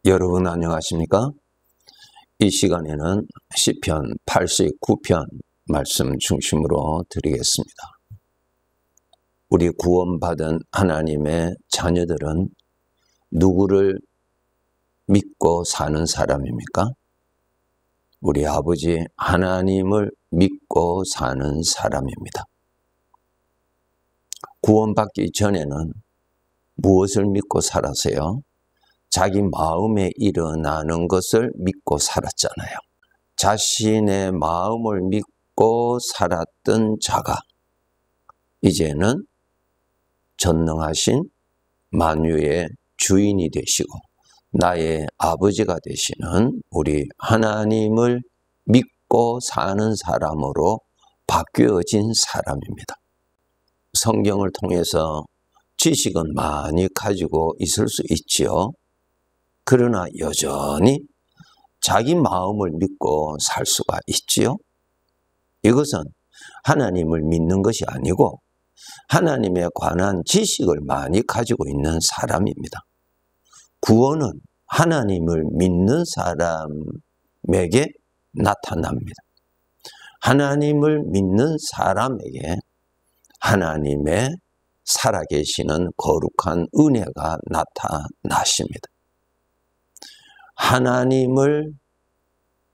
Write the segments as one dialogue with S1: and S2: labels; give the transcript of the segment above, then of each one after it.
S1: 여러분 안녕하십니까? 이 시간에는 시편 89편 말씀 중심으로 드리겠습니다. 우리 구원받은 하나님의 자녀들은 누구를 믿고 사는 사람입니까? 우리 아버지 하나님을 믿고 사는 사람입니다. 구원받기 전에는 무엇을 믿고 살았어요? 자기 마음에 일어나는 것을 믿고 살았잖아요. 자신의 마음을 믿고 살았던 자가 이제는 전능하신 만유의 주인이 되시고 나의 아버지가 되시는 우리 하나님을 믿고 사는 사람으로 바뀌어진 사람입니다. 성경을 통해서 지식은 많이 가지고 있을 수 있지요. 그러나 여전히 자기 마음을 믿고 살 수가 있지요. 이것은 하나님을 믿는 것이 아니고 하나님에 관한 지식을 많이 가지고 있는 사람입니다. 구원은 하나님을 믿는 사람에게 나타납니다. 하나님을 믿는 사람에게 하나님의 살아계시는 거룩한 은혜가 나타나십니다. 하나님을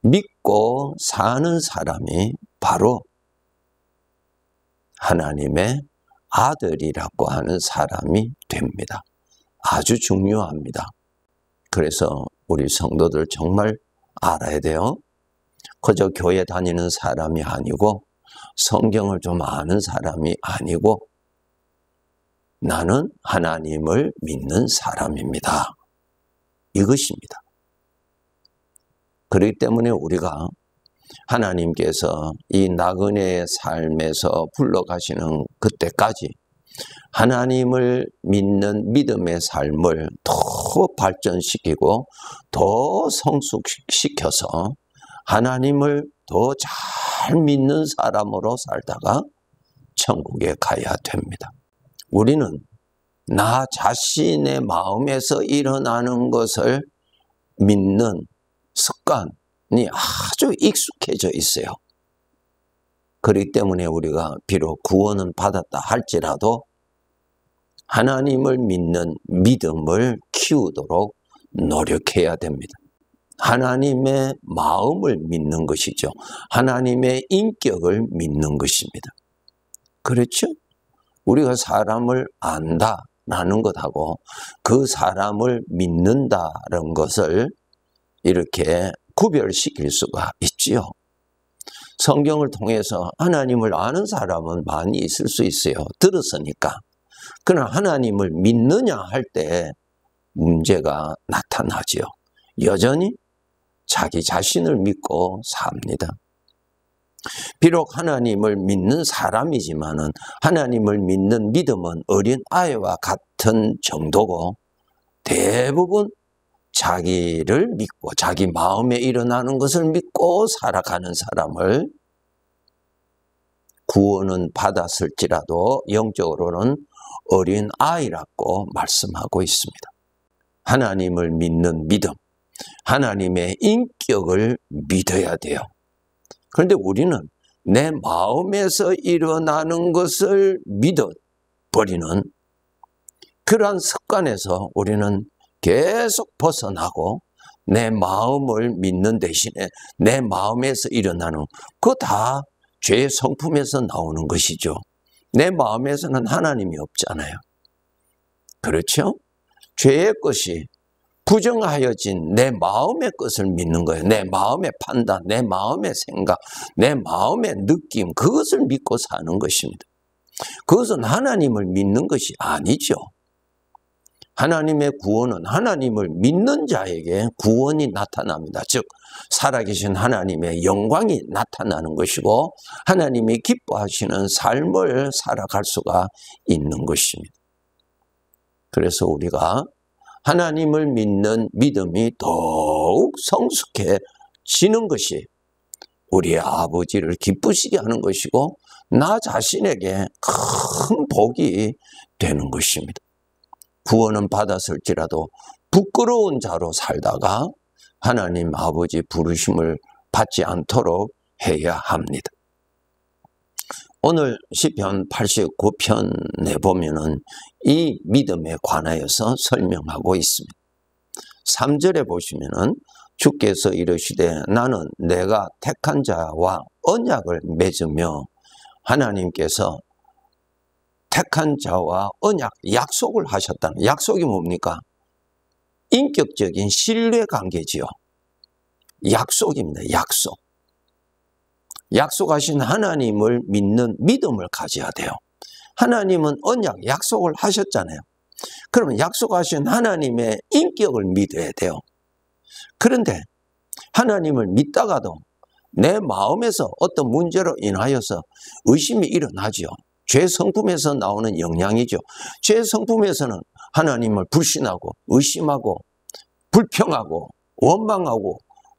S1: 믿고 사는 사람이 바로 하나님의 아들이라고 하는 사람이 됩니다. 아주 중요합니다. 그래서 우리 성도들 정말 알아야 돼요. 그저 교회 다니는 사람이 아니고 성경을 좀 아는 사람이 아니고 나는 하나님을 믿는 사람입니다. 이것입니다. 그렇기 때문에 우리가 하나님께서 이 나그네의 삶에서 불러가시는 그때까지 하나님을 믿는 믿음의 삶을 더 발전시키고 더 성숙시켜서 하나님을 더 잘 믿는 사람으로 살다가 천국에 가야 됩니다. 우리는 나 자신의 마음에서 일어나는 것을 믿는 습관이 아주 익숙해져 있어요. 그렇기 때문에 우리가 비록 구원은 받았다 할지라도 하나님을 믿는 믿음을 키우도록 노력해야 됩니다. 하나님의 마음을 믿는 것이죠. 하나님의 인격을 믿는 것입니다. 그렇죠? 우리가 사람을 안다라는 것하고 그 사람을 믿는다는 것을 이렇게 구별시킬 수가 있지요. 성경을 통해서 하나님을 아는 사람은 많이 있을 수 있어요. 들었으니까. 그러나 하나님을 믿느냐 할 때 문제가 나타나지요. 여전히 자기 자신을 믿고 삽니다. 비록 하나님을 믿는 사람이지만은 하나님을 믿는 믿음은 어린 아이와 같은 정도고 대부분 자기를 믿고 자기 마음에 일어나는 것을 믿고 살아가는 사람을 구원은 받았을지라도 영적으로는 어린 아이라고 말씀하고 있습니다. 하나님을 믿는 믿음, 하나님의 인격을 믿어야 돼요. 그런데 우리는 내 마음에서 일어나는 것을 믿어버리는 그러한 습관에서 우리는 계속 벗어나고 내 마음을 믿는 대신에 내 마음에서 일어나는 그거 다 죄의 성품에서 나오는 것이죠. 내 마음에서는 하나님이 없잖아요. 그렇죠? 죄의 것이 부정하여진 내 마음의 것을 믿는 거예요. 내 마음의 판단, 내 마음의 생각, 내 마음의 느낌, 그것을 믿고 사는 것입니다. 그것은 하나님을 믿는 것이 아니죠. 하나님의 구원은 하나님을 믿는 자에게 구원이 나타납니다. 즉 살아계신 하나님의 영광이 나타나는 것이고 하나님이 기뻐하시는 삶을 살아갈 수가 있는 것입니다. 그래서 우리가 하나님을 믿는 믿음이 더욱 성숙해지는 것이 우리 아버지를 기쁘시게 하는 것이고 나 자신에게 큰 복이 되는 것입니다. 구원은 받았을지라도 부끄러운 자로 살다가 하나님 아버지 부르심을 받지 않도록 해야 합니다. 오늘 시편 89편에 보면은 이 믿음에 관하여서 설명하고 있습니다. 3절에 보시면은 주께서 이르시되 나는 내가 택한 자와 언약을 맺으며, 하나님께서 택한 자와 언약, 약속을 하셨다는, 약속이 뭡니까? 인격적인 신뢰 관계지요. 약속입니다. 약속. 약속하신 하나님을 믿는 믿음을 가져야 돼요. 하나님은 언약, 약속을 하셨잖아요. 그러면 약속하신 하나님의 인격을 믿어야 돼요. 그런데 하나님을 믿다가도 내 마음에서 어떤 문제로 인하여서 의심이 일어나죠. 죄 성품에서 나오는 영향이죠. 죄 성품에서는 하나님을 불신하고 의심하고 불평하고 원망하고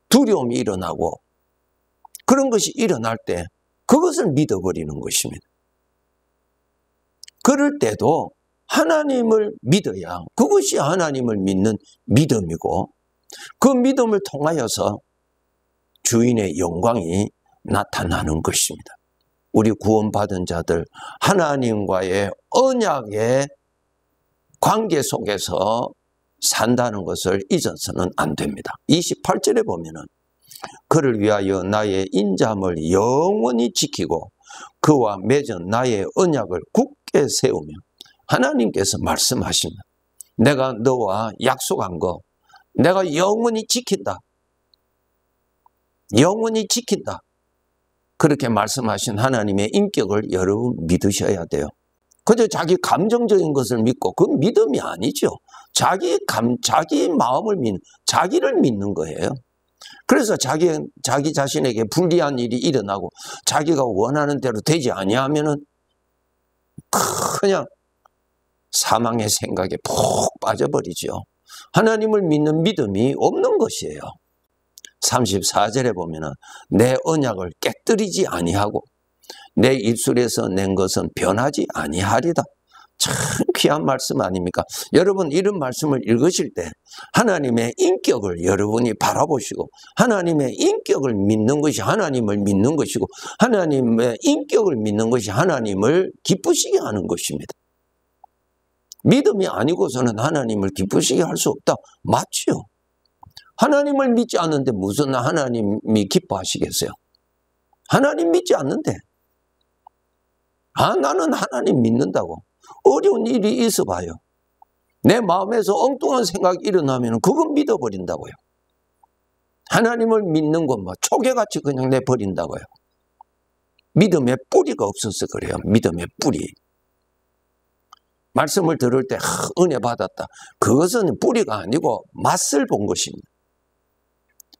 S1: 두려움이 일어나고, 그런 것이 일어날 때 그것을 믿어버리는 것입니다. 그럴 때도 하나님을 믿어야 그것이 하나님을 믿는 믿음이고, 그 믿음을 통하여서 주인의 영광이 나타나는 것입니다. 우리 구원받은 자들, 하나님과의 언약의 관계 속에서 산다는 것을 잊어서는 안 됩니다. 28절에 보면은 그를 위하여 나의 인자함을 영원히 지키고 그와 맺은 나의 언약을 굳게 세우며, 하나님께서 말씀하십니다. 내가 너와 약속한 거 내가 영원히 지킨다. 영원히 지킨다. 그렇게 말씀하신 하나님의 인격을 여러분 믿으셔야 돼요. 그저 자기 감정적인 것을 믿고, 그건 믿음이 아니죠. 자기 마음을 자기를 믿는 거예요. 그래서 자기 자신에게 불리한 일이 일어나고 자기가 원하는 대로 되지 아니하면은 그냥 사망의 생각에 푹 빠져버리죠. 하나님을 믿는 믿음이 없는 것이에요. 34절에 보면은 내 언약을 깨뜨리지 아니하고 내 입술에서 낸 것은 변하지 아니하리다. 참 귀한 말씀 아닙니까? 여러분, 이런 말씀을 읽으실 때 하나님의 인격을 여러분이 바라보시고, 하나님의 인격을 믿는 것이 하나님을 믿는 것이고, 하나님의 인격을 믿는 것이 하나님을 기쁘시게 하는 것입니다. 믿음이 아니고서는 하나님을 기쁘시게 할 수 없다. 맞죠? 하나님을 믿지 않는데 무슨 하나님이 기뻐하시겠어요? 하나님 믿지 않는데, 나는 하나님 믿는다고 어려운 일이 있어 봐요. 내 마음에서 엉뚱한 생각이 일어나면 그건 믿어버린다고요. 하나님을 믿는 건 뭐 초계같이 그냥 내버린다고요. 믿음의 뿌리가 없어서 그래요. 믿음의 뿌리. 말씀을 들을 때 은혜 받았다. 그것은 뿌리가 아니고 맛을 본 것입니다.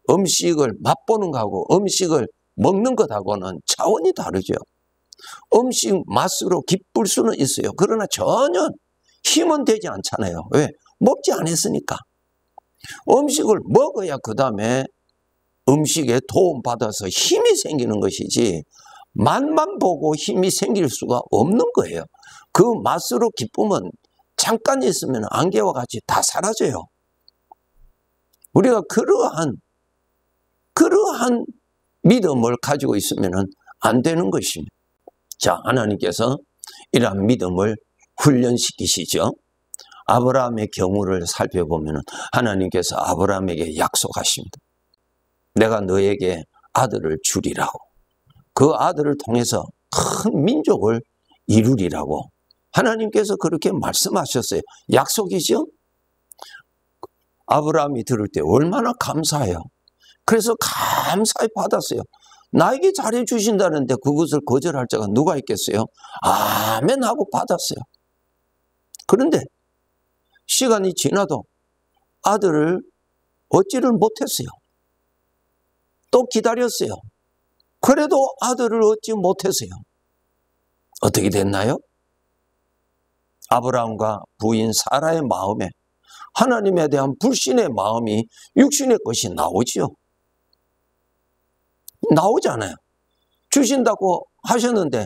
S1: 음식을 맛보는 것하고 음식을 먹는 것하고는 차원이 다르죠. 음식 맛으로 기쁠 수는 있어요. 그러나 전혀 힘은 되지 않잖아요. 왜? 먹지 않았으니까. 음식을 먹어야 그 다음에 음식에 도움받아서 힘이 생기는 것이지, 맛만 보고 힘이 생길 수가 없는 거예요. 그 맛으로 기쁨은 잠깐 있으면 안개와 같이 다 사라져요. 우리가 그러한 믿음을 가지고 있으면 안 되는 것입니다. 자, 하나님께서 이러한 믿음을 훈련시키시죠. 아브라함의 경우를 살펴보면 하나님께서 아브라함에게 약속하십니다. 내가 너에게 아들을 주리라고. 그 아들을 통해서 큰 민족을 이루리라고 하나님께서 그렇게 말씀하셨어요. 약속이죠? 아브라함이 들을 때 얼마나 감사해요. 그래서 감사히 받았어요. 나에게 잘해 주신다는데 그것을 거절할 자가 누가 있겠어요? 아멘 하고 받았어요. 그런데 시간이 지나도 아들을 얻지를 못했어요. 또 기다렸어요. 그래도 아들을 얻지 못했어요. 어떻게 됐나요? 아브라함과 부인 사라의 마음에 하나님에 대한 불신의 마음이 육신의 것이 나오지요. 나오잖아요. 주신다고 하셨는데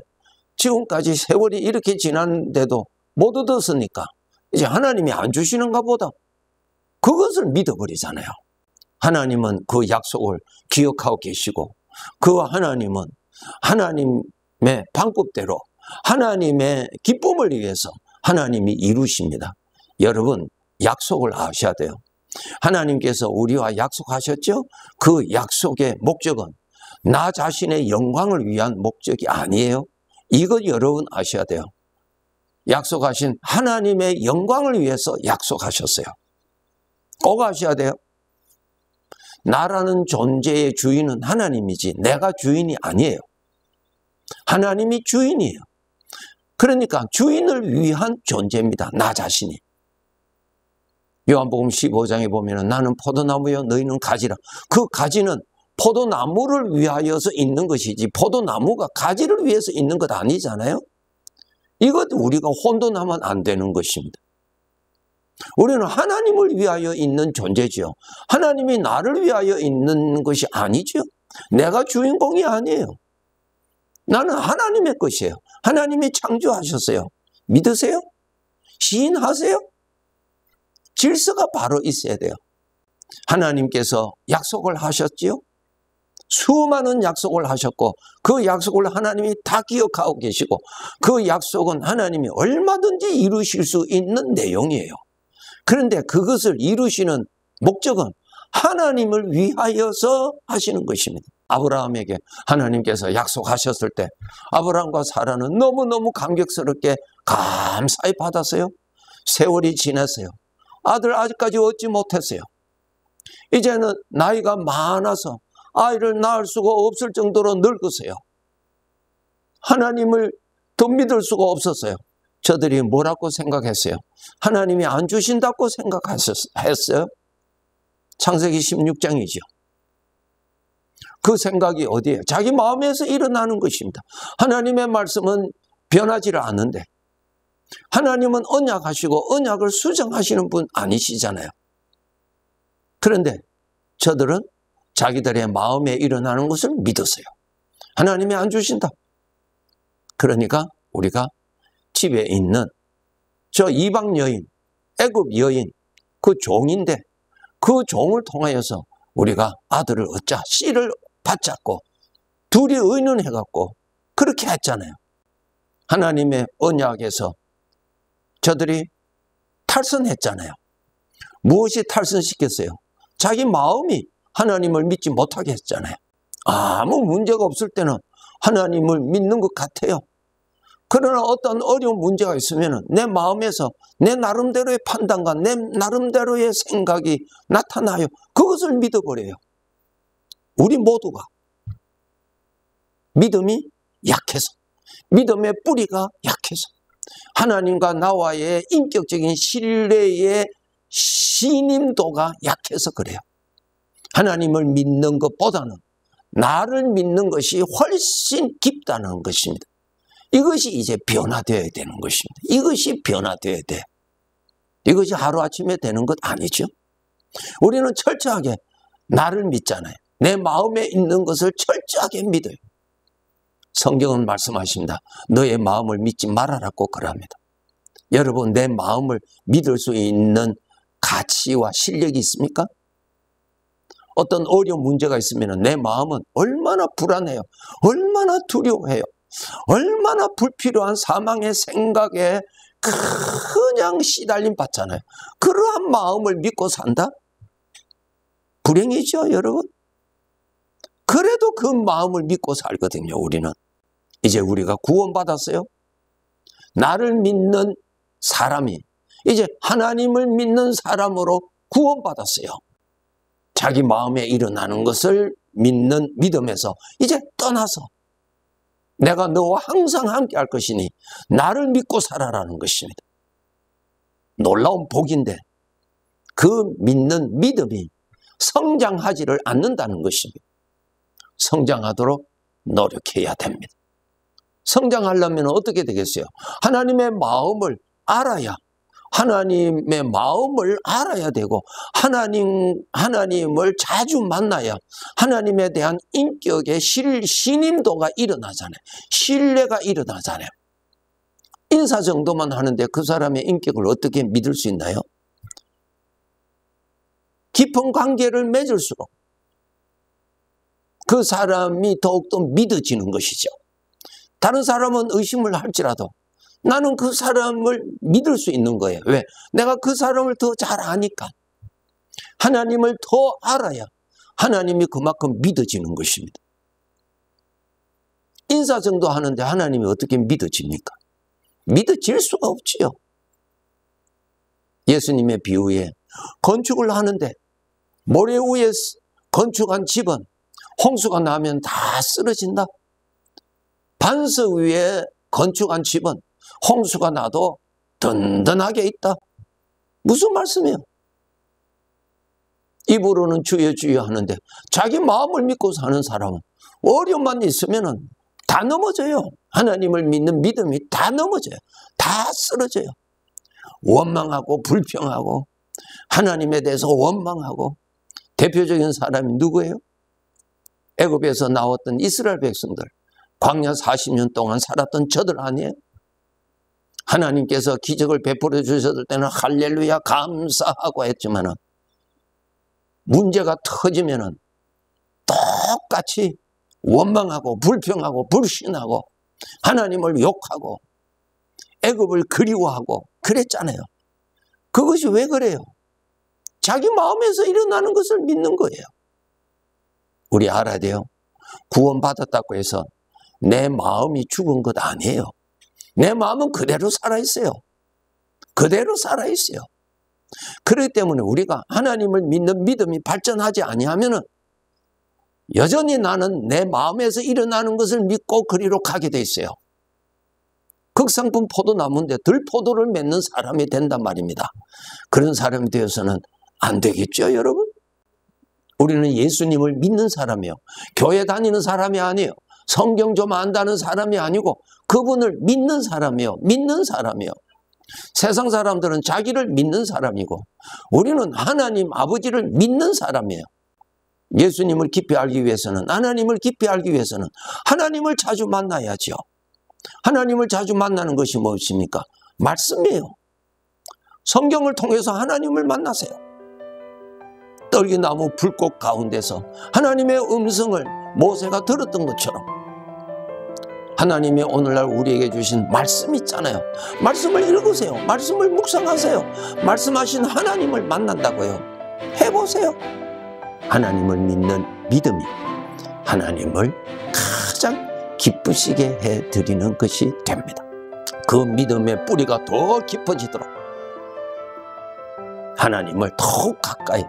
S1: 지금까지 세월이 이렇게 지났는데도 못 얻었으니까 이제 하나님이 안 주시는가 보다. 그것을 믿어버리잖아요. 하나님은 그 약속을 기억하고 계시고 그 하나님은 하나님의 방법대로 하나님의 기쁨을 위해서 하나님이 이루십니다. 여러분, 약속을 아셔야 돼요. 하나님께서 우리와 약속하셨죠? 그 약속의 목적은 나 자신의 영광을 위한 목적이 아니에요. 이거 여러분 아셔야 돼요. 약속하신 하나님의 영광을 위해서 약속하셨어요. 꼭 아셔야 돼요. 나라는 존재의 주인은 하나님이지 내가 주인이 아니에요. 하나님이 주인이에요. 그러니까 주인을 위한 존재입니다. 나 자신이. 요한복음 15장에 보면 나는 포도나무여 너희는 가지라. 그 가지는 포도나무를 위하여서 있는 것이지 포도나무가 가지를 위해서 있는 것 아니잖아요. 이것 우리가 혼돈하면 안 되는 것입니다. 우리는 하나님을 위하여 있는 존재지요. 하나님이 나를 위하여 있는 것이 아니죠. 내가 주인공이 아니에요. 나는 하나님의 것이에요. 하나님이 창조하셨어요. 믿으세요? 시인하세요? 질서가 바로 있어야 돼요. 하나님께서 약속을 하셨지요. 수많은 약속을 하셨고 그 약속을 하나님이 다 기억하고 계시고 그 약속은 하나님이 얼마든지 이루실 수 있는 내용이에요. 그런데 그것을 이루시는 목적은 하나님을 위하여서 하시는 것입니다. 아브라함에게 하나님께서 약속하셨을 때 아브라함과 사라는 너무너무 감격스럽게 감사히 받았어요. 세월이 지났어요. 아들 아직까지 얻지 못했어요. 이제는 나이가 많아서 아이를 낳을 수가 없을 정도로 늙었어요. 하나님을 더 믿을 수가 없었어요. 저들이 뭐라고 생각했어요? 하나님이 안 주신다고 생각했어요? 창세기 16장이죠. 그 생각이 어디에요? 자기 마음에서 일어나는 것입니다. 하나님의 말씀은 변하지를 않는데 하나님은 언약하시고 언약을 수정하시는 분 아니시잖아요. 그런데 저들은 자기들의 마음에 일어나는 것을 믿었어요. 하나님이 안 주신다. 그러니까 우리가 집에 있는 저 이방 여인, 애굽 여인, 그 종인데 그 종을 통하여서 우리가 아들을 얻자, 씨를 받잡고 둘이 의논해갖고 그렇게 했잖아요. 하나님의 언약에서 저들이 탈선했잖아요. 무엇이 탈선시켰어요? 자기 마음이 하나님을 믿지 못하게 했잖아요. 아무 문제가 없을 때는 하나님을 믿는 것 같아요. 그러나 어떤 어려운 문제가 있으면 내 마음에서 내 나름대로의 판단과 내 나름대로의 생각이 나타나요. 그것을 믿어버려요. 우리 모두가 믿음이 약해서, 믿음의 뿌리가 약해서 하나님과 나와의 인격적인 신뢰의 신임도가 약해서 그래요. 하나님을 믿는 것보다는 나를 믿는 것이 훨씬 깊다는 것입니다. 이것이 이제 변화되어야 되는 것입니다. 이것이 변화되어야 돼. 이것이 하루아침에 되는 것 아니죠. 우리는 철저하게 나를 믿잖아요. 내 마음에 있는 것을 철저하게 믿어요. 성경은 말씀하십니다. 너의 마음을 믿지 말아라고 그럽니다. 여러분, 내 마음을 믿을 수 있는 가치와 실력이 있습니까? 어떤 어려운 문제가 있으면 내 마음은 얼마나 불안해요. 얼마나 두려워해요. 얼마나 불필요한 사망의 생각에 그냥 시달림 받잖아요. 그러한 마음을 믿고 산다? 불행이죠, 여러분? 그래도 그 마음을 믿고 살거든요, 우리는. 이제 우리가 구원받았어요. 나를 믿는 사람이 이제 하나님을 믿는 사람으로 구원받았어요. 자기 마음에 일어나는 것을 믿는 믿음에서 이제 떠나서 내가 너와 항상 함께 할 것이니 나를 믿고 살아라는 것입니다. 놀라운 복인데 그 믿는 믿음이 성장하지를 않는다는 것입니다. 성장하도록 노력해야 됩니다. 성장하려면 어떻게 되겠어요? 하나님의 마음을 알아야 하나님의 마음을 알아야 되고 하나님을 자주 만나야 하나님에 대한 인격의 신임도가 일어나잖아요. 신뢰가 일어나잖아요. 인사 정도만 하는데 그 사람의 인격을 어떻게 믿을 수 있나요? 깊은 관계를 맺을수록 그 사람이 더욱더 믿어지는 것이죠. 다른 사람은 의심을 할지라도 나는 그 사람을 믿을 수 있는 거예요. 왜? 내가 그 사람을 더 잘 아니까. 하나님을 더 알아야 하나님이 그만큼 믿어지는 것입니다. 인사 정도 하는데 하나님이 어떻게 믿어집니까? 믿어질 수가 없지요. 예수님의 비유에 건축을 하는데 모래 위에 건축한 집은 홍수가 나면 다 쓰러진다. 반석 위에 건축한 집은 홍수가 나도 든든하게 있다. 무슨 말씀이에요? 입으로는 주여 주여 하는데 자기 마음을 믿고 사는 사람은 어려움만 있으면 다 넘어져요. 하나님을 믿는 믿음이 다 넘어져요. 다 쓰러져요. 원망하고 불평하고 하나님에 대해서 원망하고. 대표적인 사람이 누구예요? 애굽에서 나왔던 이스라엘 백성들, 광야 40년 동안 살았던 저들 아니에요? 하나님께서 기적을 베풀어 주셨을 때는 할렐루야 감사하고 했지만은 문제가 터지면은 똑같이 원망하고 불평하고 불신하고 하나님을 욕하고 애굽을 그리워하고 그랬잖아요. 그것이 왜 그래요? 자기 마음에서 일어나는 것을 믿는 거예요. 우리 알아야 돼요. 구원받았다고 해서 내 마음이 죽은 것 아니에요. 내 마음은 그대로 살아있어요. 그대로 살아있어요. 그렇기 때문에 우리가 하나님을 믿는 믿음이 발전하지 아니하면은 여전히 나는 내 마음에서 일어나는 것을 믿고 그리로 가게 돼 있어요. 극상품 포도나무인데 들포도를 맺는 사람이 된단 말입니다. 그런 사람이 되어서는 안 되겠죠, 여러분? 우리는 예수님을 믿는 사람이에요. 교회 다니는 사람이 아니에요. 성경 좀 안다는 사람이 아니고 그분을 믿는 사람이에요. 믿는 사람이에요. 세상 사람들은 자기를 믿는 사람이고 우리는 하나님 아버지를 믿는 사람이에요. 예수님을 깊이 알기 위해서는, 하나님을 깊이 알기 위해서는 하나님을 자주 만나야죠. 하나님을 자주 만나는 것이 무엇입니까? 말씀이에요. 성경을 통해서 하나님을 만나세요. 떨기나무 불꽃 가운데서 하나님의 음성을 모세가 들었던 것처럼 하나님이 오늘날 우리에게 주신 말씀 있잖아요. 말씀을 읽으세요. 말씀을 묵상하세요. 말씀하신 하나님을 만난다고요. 해보세요. 하나님을 믿는 믿음이 하나님을 가장 기쁘시게 해드리는 것이 됩니다. 그 믿음의 뿌리가 더 깊어지도록 하나님을 더욱 가까이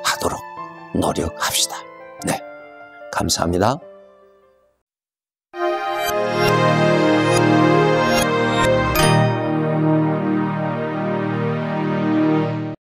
S1: 하도록 노력합시다. 네, 감사합니다.